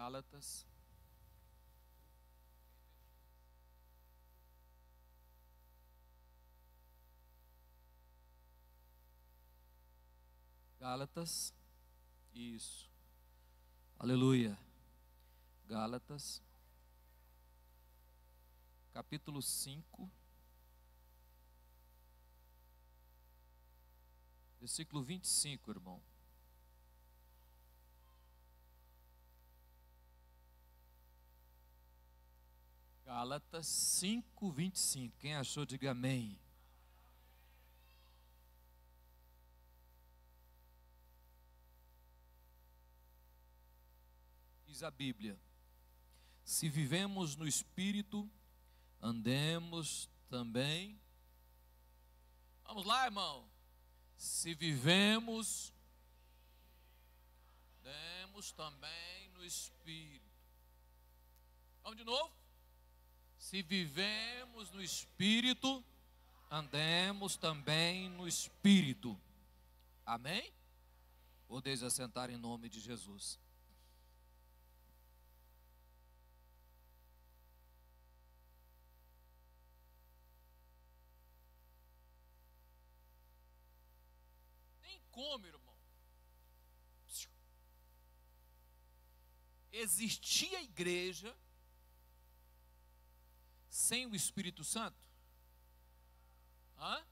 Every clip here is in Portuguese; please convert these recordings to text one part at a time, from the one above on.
Gálatas. Gálatas. Isso. Aleluia. Gálatas. Capítulo 5. Versículo 25, irmão. Gálatas 5, 25. Quem achou, diga amém. Diz a Bíblia: se vivemos no Espírito, andemos também. Vamos lá, irmão. Se vivemos, andemos também no Espírito. Vamos de novo? Se vivemos no Espírito, andemos também no Espírito. Amém? Podeis assentar em nome de Jesus. Tem como, irmão, existir a igreja sem o Espírito Santo? Hã?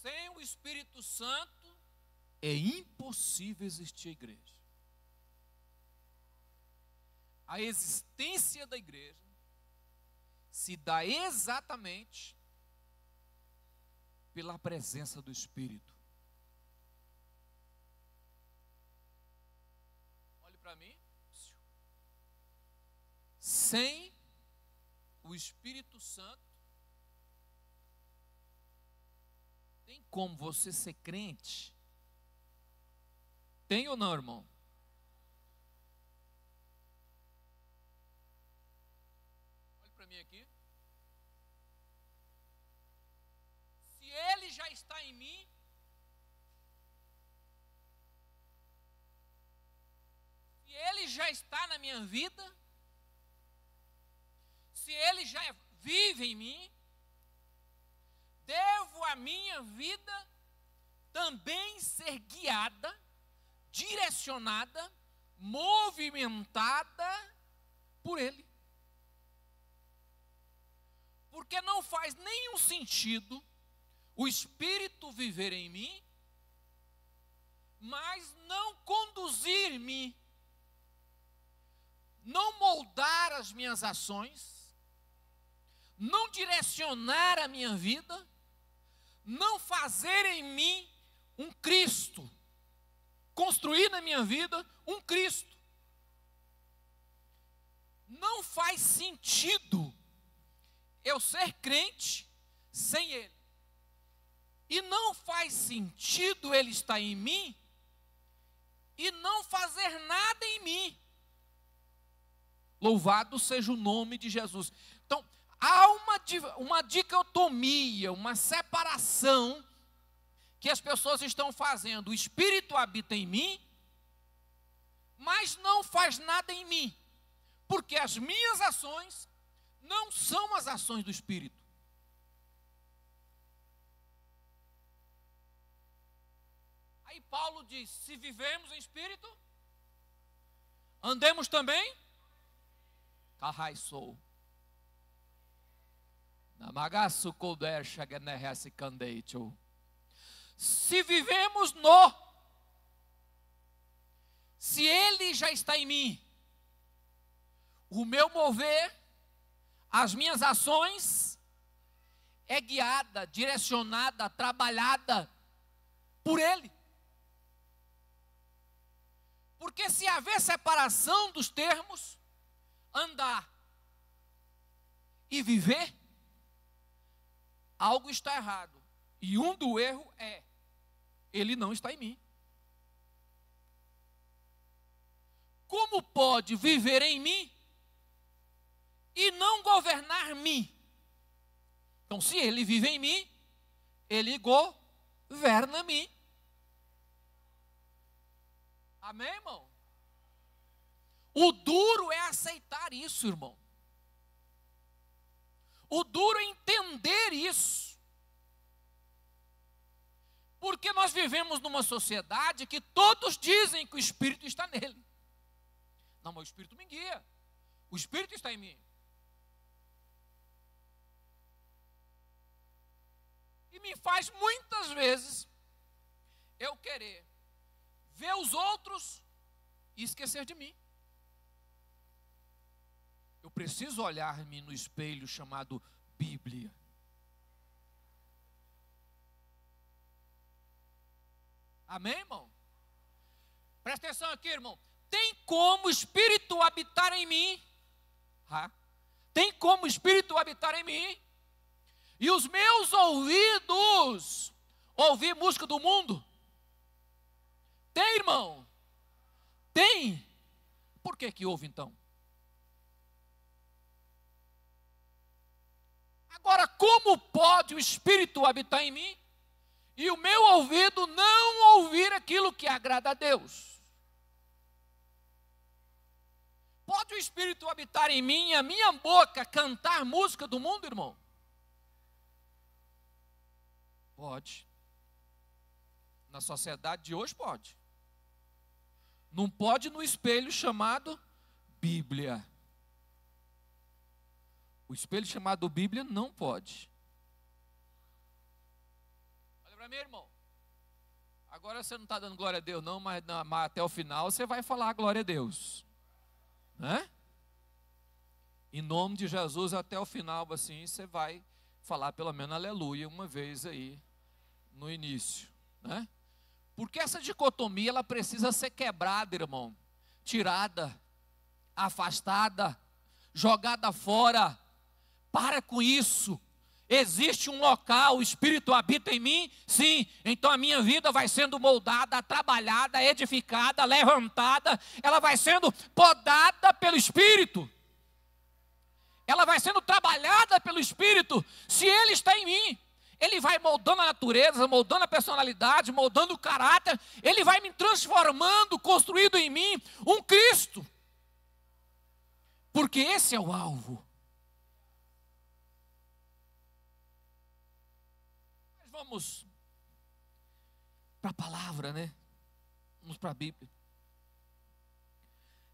Sem o Espírito Santo é impossível existir a igreja. A existência da igreja se dá exatamente pela presença do Espírito. Olhe para mim. Sem o Espírito Santo, tem como você ser crente? Tem ou não, irmão? Olhe para mim aqui. Se Ele já está em mim, se Ele já está na minha vida, se Ele já vive em mim, devo a minha vida também ser guiada, direcionada, movimentada por Ele. Porque não faz nenhum sentido o Espírito viver em mim, mas não conduzir-me, não moldar as minhas ações, não direcionar a minha vida, não fazer em mim um Cristo, construir na minha vida um Cristo. Não faz sentido eu ser crente sem Ele. E não faz sentido Ele estar em mim e não fazer nada em mim. Louvado seja o nome de Jesus. Então, há uma dicotomia, uma separação que as pessoas estão fazendo. O Espírito habita em mim, mas não faz nada em mim, porque as minhas ações não são as ações do Espírito. Aí Paulo diz: se vivemos em Espírito, andemos também. Carraisou. Se vivemos se Ele já está em mim, o meu mover, as minhas ações é guiada, direcionada, trabalhada por Ele. Porque se haver separação dos termos, andar e viver, algo está errado. E um do erro é: Ele não está em mim. Como pode viver em mim e não governar-me? Então, se Ele vive em mim, Ele governa-me. Amém, irmão? O duro é aceitar isso, irmão. O duro é entender isso. Porque nós vivemos numa sociedade que todos dizem que o Espírito está nele. Não, mas o Espírito me guia. O Espírito está em mim. E me faz muitas vezes eu querer ver os outros e esquecer de mim. Eu preciso olhar-me no espelho chamado Bíblia. Amém, irmão? Presta atenção aqui, irmão. Tem como o Espírito habitar em mim? Tem como o Espírito habitar em mim? E os meus ouvidos ouvir música do mundo? Tem, irmão? Tem. Por que que ouve então? Agora, como pode o Espírito habitar em mim e o meu ouvido não ouvir aquilo que agrada a Deus? Pode o Espírito habitar em mim e a minha boca cantar música do mundo, irmão? Pode. Na sociedade de hoje pode. Não pode no espelho chamado Bíblia. O espelho chamado Bíblia não pode. Olha para mim, irmão. Agora você não está dando glória a Deus não, mas até o final você vai falar glória a Deus. Né? Em nome de Jesus, até o final, assim, você vai falar pelo menos aleluia uma vez aí, no início. Né? Porque essa dicotomia, ela precisa ser quebrada, irmão. Tirada, afastada, jogada fora. Para com isso. Existe um local, o Espírito habita em mim? Sim. Então a minha vida vai sendo moldada, trabalhada, edificada, levantada. Ela vai sendo podada pelo Espírito. Ela vai sendo trabalhada pelo Espírito. Se Ele está em mim, Ele vai moldando a natureza, moldando a personalidade, moldando o caráter. Ele vai me transformando, construindo em mim um Cristo. Porque esse é o alvo. Vamos para a palavra, né? Vamos para a Bíblia.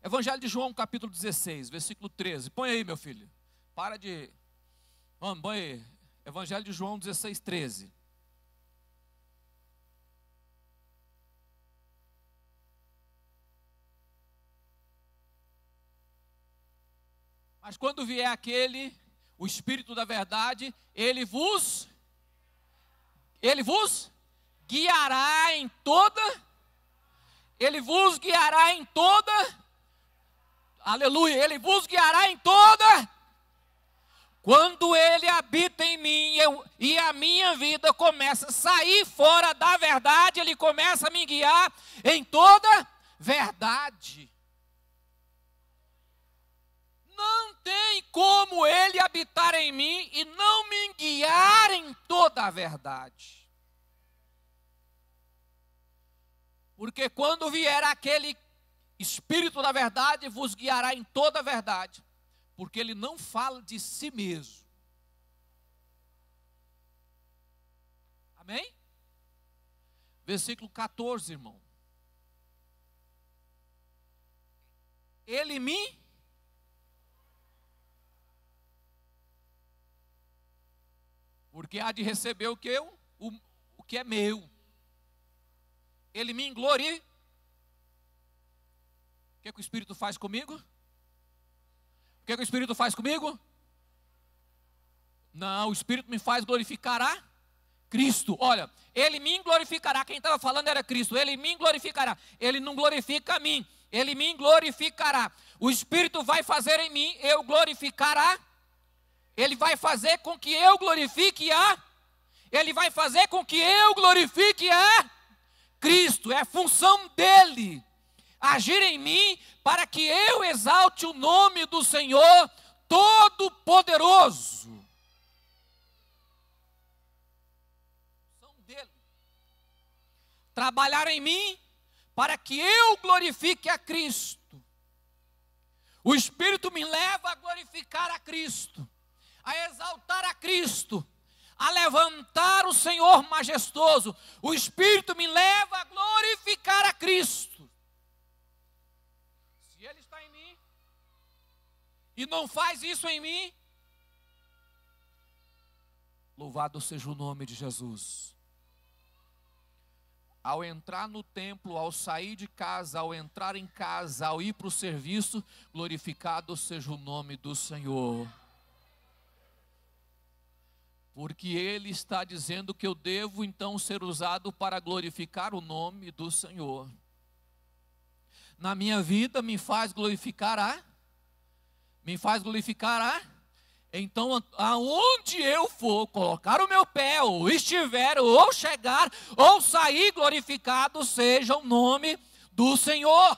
Evangelho de João, capítulo 16, versículo 13. Põe aí, meu filho. Para de... Vamos, põe aí. Evangelho de João 16, 13. Mas quando vier aquele, o Espírito da verdade, Ele vos guiará em toda, aleluia, Ele vos guiará em toda, quando Ele habita em mim e a minha vida começa a sair fora da verdade, Ele começa a me guiar em toda verdade. Não tem como Ele habitar em mim e não me guiar em toda a verdade. Porque quando vier aquele Espírito da verdade, vos guiará em toda a verdade. Porque Ele não fala de si mesmo. Amém? Versículo 14, irmão. Ele me... Porque há de receber o que é meu. Ele me glorifica. O que o Espírito faz comigo? O que o Espírito faz comigo? Não, o Espírito me faz glorificar a Cristo. Olha, Ele me glorificará. Quem estava falando era Cristo. Ele me glorificará. Ele não glorifica a mim. Ele me glorificará. O Espírito vai fazer em mim eu glorificar a... Ele vai fazer com que eu glorifique Ele vai fazer com que eu glorifique a Cristo. É a função dEle agir em mim para que eu exalte o nome do Senhor Todo-Poderoso. Função dEle. Trabalhar em mim para que eu glorifique a Cristo. O Espírito me leva a glorificar a Cristo, a exaltar a Cristo, a levantar o Senhor majestoso. O Espírito me leva a glorificar a Cristo. Se Ele está em mim e não faz isso em mim, louvado seja o nome de Jesus. Ao entrar no templo, ao sair de casa, ao entrar em casa, ao ir para o serviço, glorificado seja o nome do Senhor. Porque Ele está dizendo que eu devo então ser usado para glorificar o nome do Senhor. Na minha vida me faz glorificar Então, aonde eu for colocar o meu pé, ou estiver, ou chegar, ou sair, glorificado seja o nome do Senhor.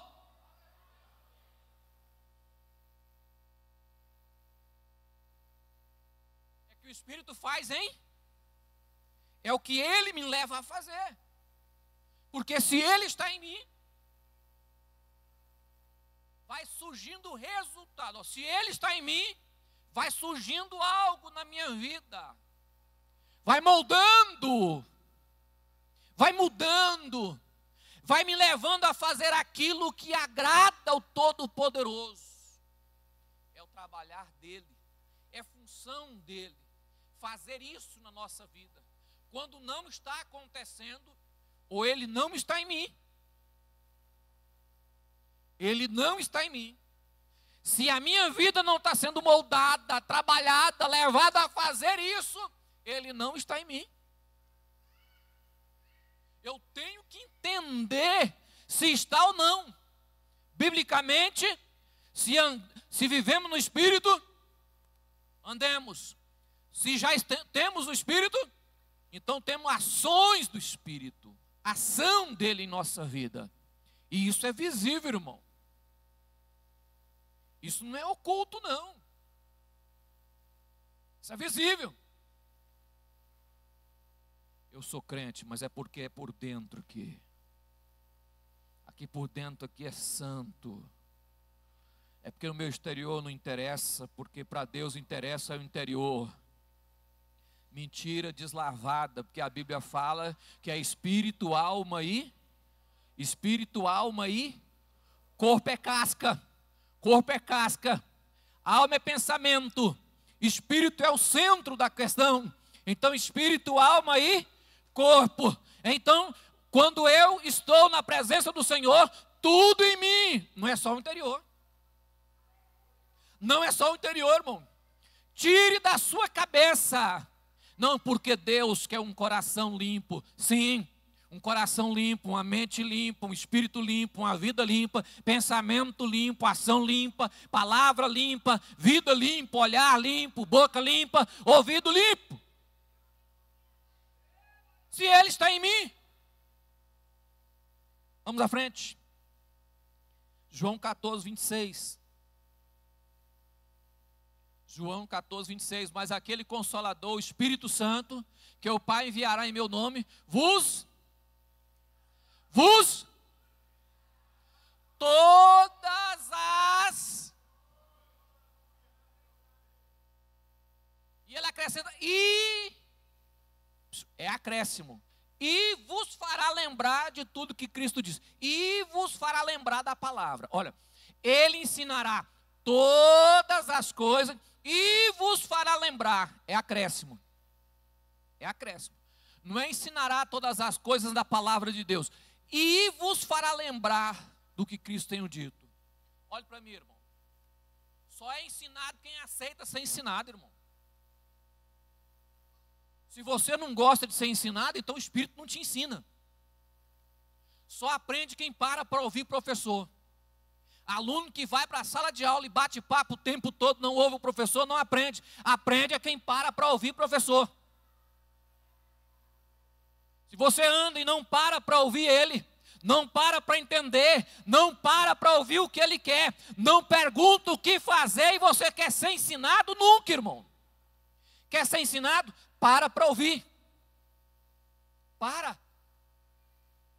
É que o Espírito faz, hein? É o que Ele me leva a fazer. Porque se Ele está em mim, vai surgindo o resultado. Se Ele está em mim, vai surgindo algo na minha vida, vai moldando, vai mudando, vai me levando a fazer aquilo que agrada ao Todo-Poderoso. É o trabalhar dele, é função dele, fazer isso na nossa vida. Quando não está acontecendo, ou ele não está em mim, ele não está em mim. Se a minha vida não está sendo moldada, trabalhada, levada a fazer isso, Ele não está em mim. Eu tenho que entender se está ou não. Biblicamente, se vivemos no Espírito, andemos. Se já temos o Espírito, então temos ações do Espírito, ação dele em nossa vida. E isso é visível, irmão. Isso não é oculto, não. Isso é visível. Eu sou crente, mas é porque é por dentro aqui. Aqui por dentro aqui é santo. É porque o meu exterior não interessa, porque para Deus interessa o interior. Mentira deslavada, porque a Bíblia fala que é espírito, alma e corpo é casca. Corpo é casca, alma é pensamento, espírito é o centro da questão. Então, espírito, alma e corpo. Então, quando eu estou na presença do Senhor, tudo em mim, não é só o interior. Não é só o interior, irmão. Tire da sua cabeça. Não, porque Deus quer um coração limpo. Sim, um coração limpo, uma mente limpa, um espírito limpo, uma vida limpa, pensamento limpo, ação limpa, palavra limpa, vida limpa, olhar limpo, boca limpa, ouvido limpo. Se Ele está em mim. Vamos à frente. João 14, 26. João 14, 26. Mas aquele Consolador, o Espírito Santo, que o Pai enviará em meu nome, todas as, e ele acrescenta, é acréscimo, e vos fará lembrar de tudo que Cristo disse, e vos fará lembrar da palavra. Olha, ele ensinará todas as coisas, e vos fará lembrar, é acréscimo, não é ensinará todas as coisas da palavra de Deus, e vos fará lembrar do que Cristo tem dito. Olhe para mim, irmão. Só é ensinado quem aceita ser ensinado, irmão. Se você não gosta de ser ensinado, então o Espírito não te ensina. Só aprende quem para ouvir professor. Aluno que vai para a sala de aula e bate papo o tempo todo, não ouve o professor, não aprende. Aprende a quem para ouvir professor. Se você anda e não para ouvir ele, não para entender, não para ouvir o que ele quer, não pergunta o que fazer e você quer ser ensinado, nunca, irmão. Quer ser ensinado? Para ouvir. Para.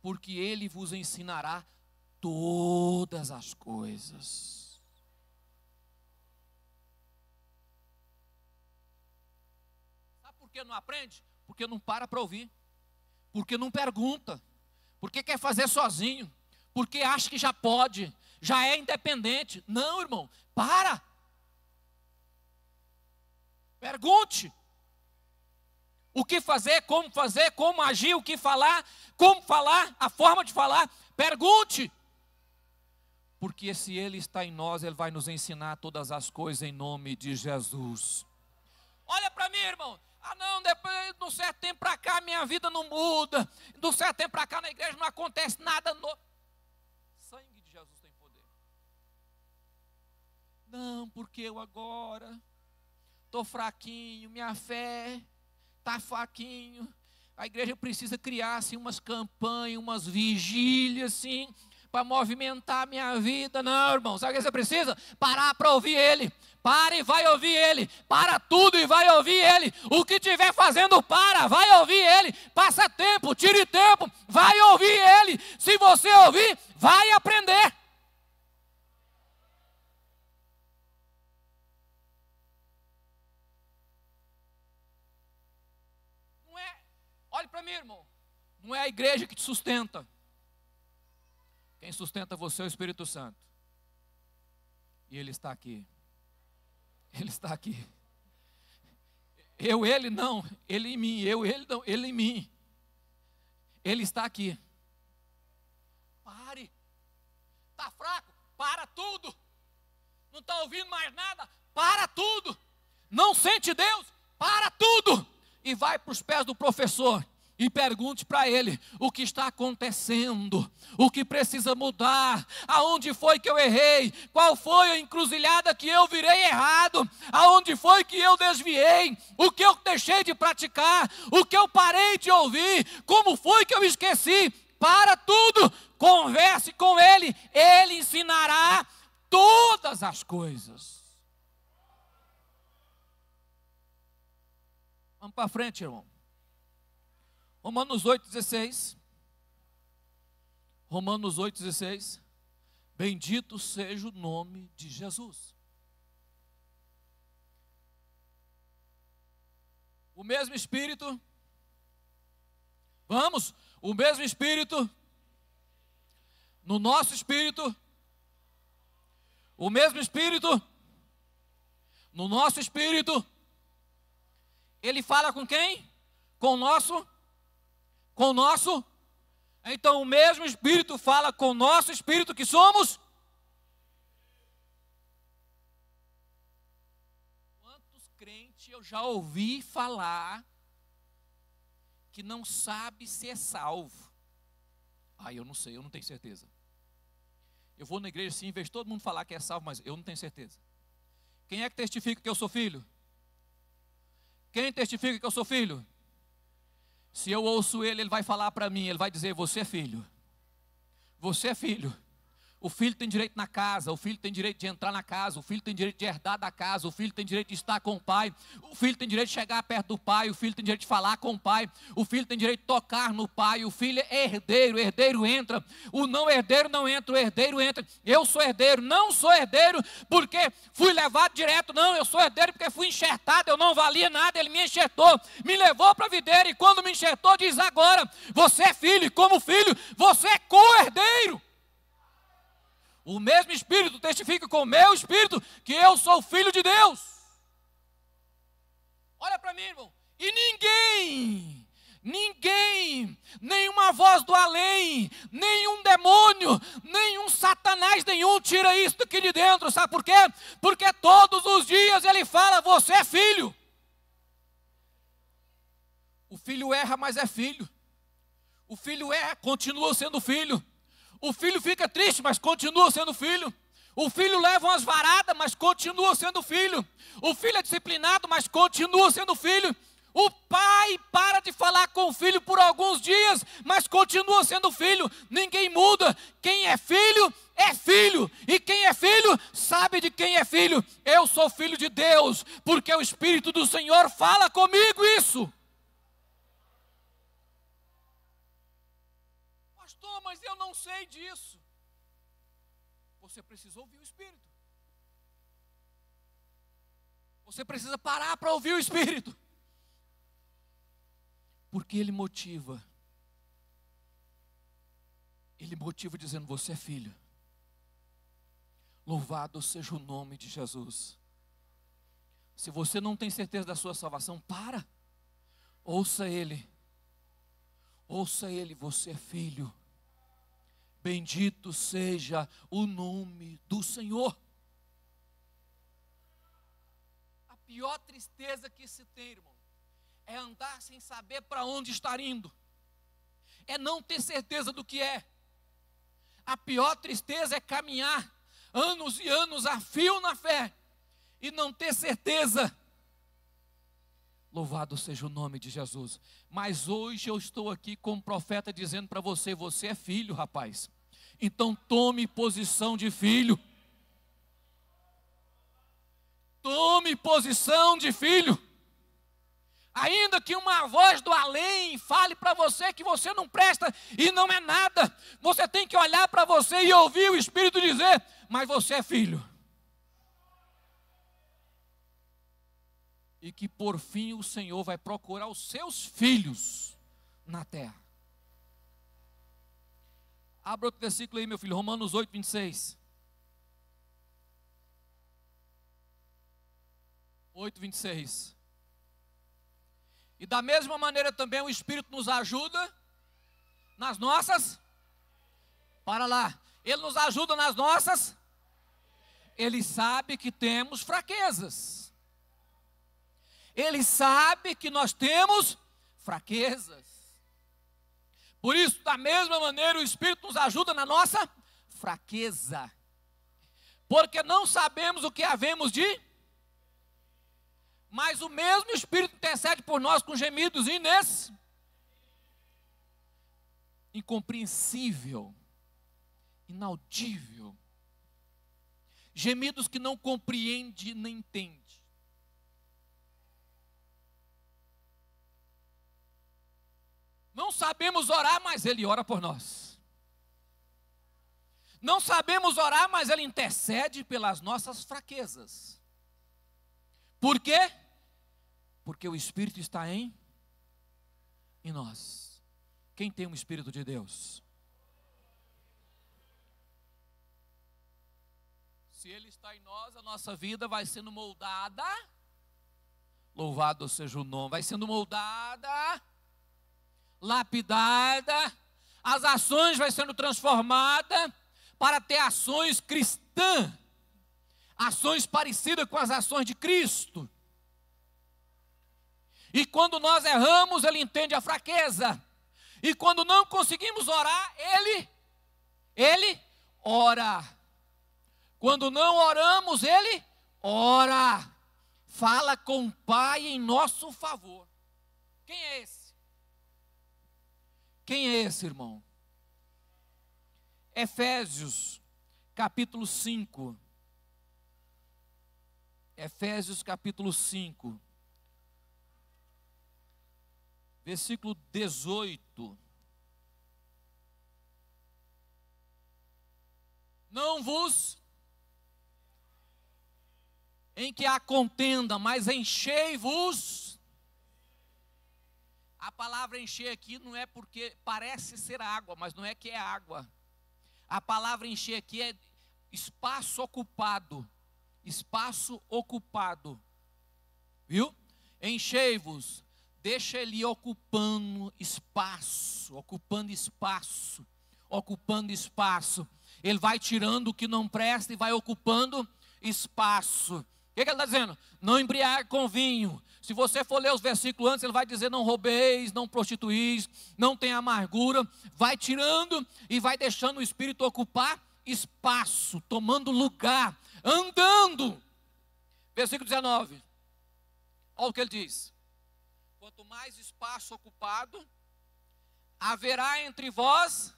porque ele vos ensinará todas as coisas. Sabe por que não aprende? Porque não para ouvir, porque não pergunta, porque quer fazer sozinho, porque acha que já pode, já é independente. Não, irmão, para. Pergunte. O que fazer, como agir, o que falar, como falar, a forma de falar. Pergunte. Porque se Ele está em nós, Ele vai nos ensinar todas as coisas em nome de Jesus. Olha para mim, irmão. Ah não, depois de um certo tempo para cá minha vida não muda. De um certo tempo para cá na igreja não acontece nada novo. Sangue de Jesus tem poder. Não, porque eu agora estou fraquinho, minha fé está fraquinho. A igreja precisa criar assim, umas campanhas, umas vigílias assim, para movimentar a minha vida. Não, irmão, sabe o que você precisa? Parar para ouvir Ele. Para e vai ouvir Ele. Para tudo e vai ouvir Ele. O que estiver fazendo, vai ouvir Ele. Passa tempo, tire tempo, vai ouvir Ele. Se você ouvir, vai aprender. Não é, olhe para mim, irmão. Não é a igreja que te sustenta. Quem sustenta você é o Espírito Santo. E Ele está aqui. Ele está aqui. Eu, Ele não. Ele em mim. Eu, Ele não. Ele em mim. Ele está aqui. Pare. Está fraco? Para tudo. Não está ouvindo mais nada? Para tudo. Não sente Deus? Para tudo. E vai para os pés do professor. E pergunte para ele o que está acontecendo, o que precisa mudar, aonde foi que eu errei, qual foi a encruzilhada que eu virei errado, aonde foi que eu desviei, o que eu deixei de praticar, o que eu parei de ouvir, como foi que eu esqueci. Para tudo, converse com ele, ele ensinará todas as coisas. Vamos para frente, irmão. Romanos 8,16. Romanos 8,16. Bendito seja o nome de Jesus. O mesmo Espírito. Vamos, o mesmo Espírito. No nosso Espírito. O mesmo Espírito. No nosso Espírito. Ele fala com quem? Com o nosso. Então o mesmo Espírito fala com o nosso Espírito que somos. Quantos crentes eu já ouvi falar que não sabe se é salvo? Eu não sei, eu não tenho certeza. Eu vou na igreja sim, vejo todo mundo falar que é salvo, mas eu não tenho certeza. Quem é que testifica que eu sou filho? Quem testifica que eu sou filho? Se eu ouço ele, ele vai falar para mim, ele vai dizer, você é filho. Você é filho. O filho tem direito na casa, o filho tem direito de entrar na casa, o filho tem direito de herdar da casa, o filho tem direito de estar com o pai, o filho tem direito de chegar perto do pai, o filho tem direito de falar com o pai, o filho tem direito de tocar no pai, o filho é herdeiro, o herdeiro entra, o não herdeiro não entra, o herdeiro entra. Eu sou herdeiro, não sou herdeiro porque fui levado direto, não, eu sou herdeiro porque fui enxertado, eu não valia nada, ele me enxertou, me levou para a videira e quando me enxertou diz agora, você é filho e como filho, você é co-herdeiro. O mesmo Espírito testifica com o meu Espírito que eu sou filho de Deus. Olha para mim, irmão. E ninguém, nenhuma voz do além, nenhum demônio, nenhum satanás nenhum tira isso daqui de dentro. Sabe por quê? Porque todos os dias ele fala, você é filho. O filho erra, mas é filho. O filho erra, continua sendo filho. O filho fica triste, mas continua sendo filho. O filho leva umas varadas, mas continua sendo filho. O filho é disciplinado, mas continua sendo filho. O pai para de falar com o filho por alguns dias, mas continua sendo filho. Ninguém muda. Quem é filho, é filho. E quem é filho, sabe de quem é filho. Eu sou filho de Deus, porque o Espírito do Senhor fala comigo isso. mas eu não sei disso. Você precisa ouvir o Espírito. Você precisa parar para ouvir o Espírito. Porque Ele motiva. Ele motiva dizendo: você é filho. Louvado seja o nome de Jesus. Se você não tem certeza da sua salvação, para. Ouça Ele. Ouça Ele, você é filho. Bendito seja o nome do Senhor. A pior tristeza que se tem, irmão, é andar sem saber para onde estar indo. É não ter certeza do que é. A pior tristeza é caminhar anos e anos a fio na fé e não ter certeza. Louvado seja o nome de Jesus. Mas hoje eu estou aqui como profeta dizendo para você: você é filho, rapaz. Então tome posição de filho. Tome posição de filho. Ainda que uma voz do além fale para você que você não presta e não é nada, você tem que olhar para você e ouvir o Espírito dizer: mas você é filho. E que por fim o Senhor vai procurar os seus filhos na terra. Abra outro versículo aí, meu filho, Romanos 8, 26. 8, 26. E da mesma maneira também o Espírito nos ajuda nas nossas. Para lá. Ele nos ajuda nas nossas. Ele sabe que temos fraquezas. Ele sabe que nós temos fraquezas. Por isso, da mesma maneira, o Espírito nos ajuda na nossa fraqueza. Porque não sabemos o que havemos de... Mas o mesmo Espírito intercede por nós com gemidos incompreensível, inaudível. Gemidos que não compreende nem entende. Não sabemos orar, mas Ele ora por nós. Não sabemos orar, mas Ele intercede pelas nossas fraquezas. Por quê? Porque o Espírito está em nós. Quem tem o Espírito de Deus? Se Ele está em nós, a nossa vida vai sendo moldada. Louvado seja o nome. Vai sendo moldada, lapidada. As ações vai sendo transformadas para ter ações cristãs. Ações parecidas com as ações de Cristo. E quando nós erramos, Ele entende a fraqueza. E quando não conseguimos orar, Ele ora. Quando não oramos, Ele ora. Fala com o Pai em nosso favor. Quem é esse? Quem é esse, irmão? Efésios, capítulo 5. Efésios capítulo 5, versículo 18. Não vos em que há contenda, mas enchei-vos. A palavra encher aqui não é porque parece ser água, mas não é que é água. A palavra encher aqui é espaço ocupado. Espaço ocupado, viu? Enchei-vos, deixa Ele ocupando espaço, ocupando espaço, ocupando espaço. Ele vai tirando o que não presta e vai ocupando espaço. O que ele está dizendo? Não embriague com vinho. Se você for ler os versículos antes, ele vai dizer: não roubeis, não prostituís, não tenha amargura. Vai tirando e vai deixando o Espírito ocupar espaço, tomando lugar, andando. Versículo 19. Olha o que ele diz: quanto mais espaço ocupado, haverá entre vós,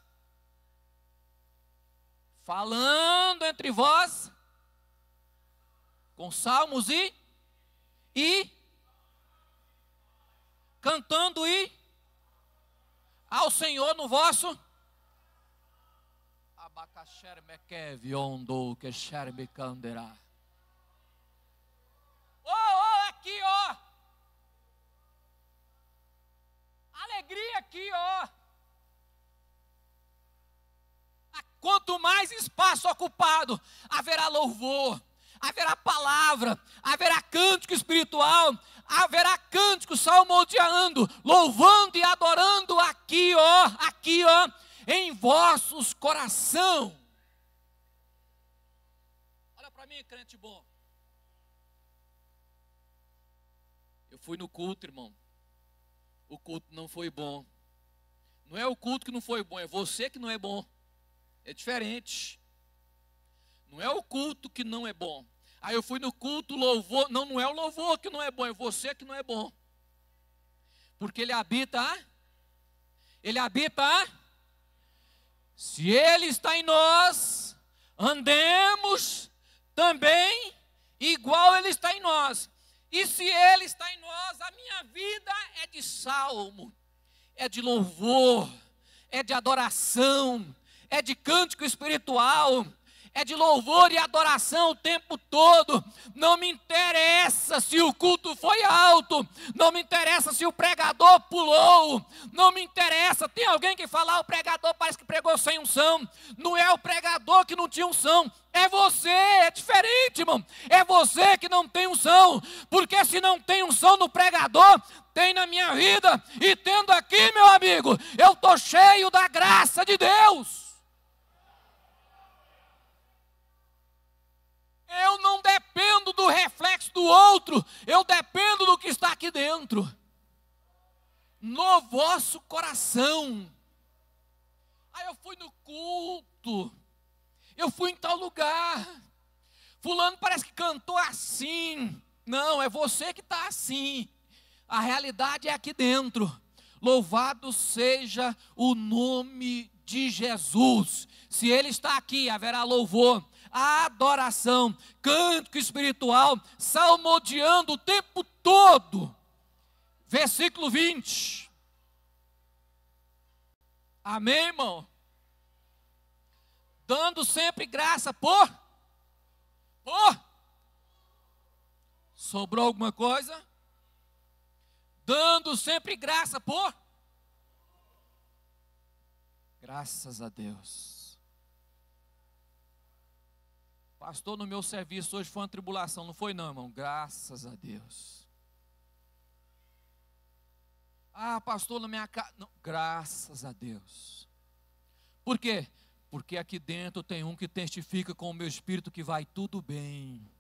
falando entre vós, com salmos e cantando ao Senhor no vosso. Aqui, ó. Alegria aqui, ó. Quanto mais espaço ocupado, haverá louvor, haverá palavra, haverá cântico espiritual, haverá cântico salmodiando, louvando e adorando aqui, ó, em vossos coração. Olha para mim, crente bom. Eu fui no culto, irmão. O culto não foi bom. Não é o culto que não foi bom, é você que não é bom. É diferente. Não é o culto que não é bom. Aí eu fui no culto, louvor. Não é o louvor que não é bom, é você que não é bom. Porque ele habita. Se ele está em nós, andemos também igual ele está em nós. E se ele está em nós, a minha vida é de salmo, é de louvor, é de adoração, é de cântico espiritual, é de louvor e adoração o tempo todo. Não me interessa se o culto foi alto, não me interessa se o pregador pulou, não me interessa, tem alguém que fala, o pregador parece que pregou sem unção. Não é o pregador que não tinha unção, é você, é diferente, irmão. É você que não tem unção, porque se não tem unção no pregador, tem na minha vida. E tendo aqui, meu amigo, eu estou cheio da graça de Deus. Eu não dependo do reflexo do outro, eu dependo do que está aqui dentro. No vosso coração. Aí eu fui no culto, eu fui em tal lugar, fulano parece que cantou assim. Não, é você que está assim. A realidade é aqui dentro. Louvado seja o nome de Jesus. Se ele está aqui, haverá louvor, adoração, cântico espiritual, salmodiando o tempo todo. Versículo 20. Amém, irmão? Dando sempre graça por? Sobrou alguma coisa? Dando sempre graça por? Graças a Deus. Pastor, no meu serviço hoje foi uma tribulação. Não foi não, irmão? Graças a Deus. Ah, pastor, na minha casa. Não, graças a Deus. Por quê? Porque aqui dentro tem um que testifica com o meu espírito que vai tudo bem.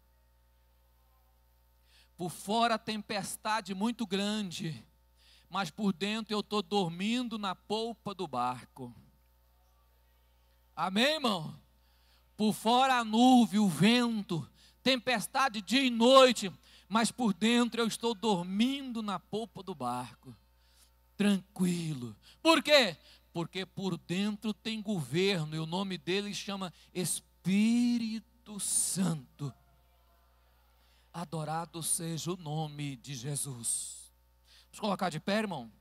Por fora a tempestade muito grande, mas por dentro eu estou dormindo na polpa do barco. Amém, irmão? Por fora a nuvem, o vento, tempestade dia e noite, mas por dentro eu estou dormindo na polpa do barco, tranquilo. Por quê? Porque por dentro tem governo e o nome dele chama Espírito Santo. Adorado seja o nome de Jesus. Vamos colocar de pé, irmão?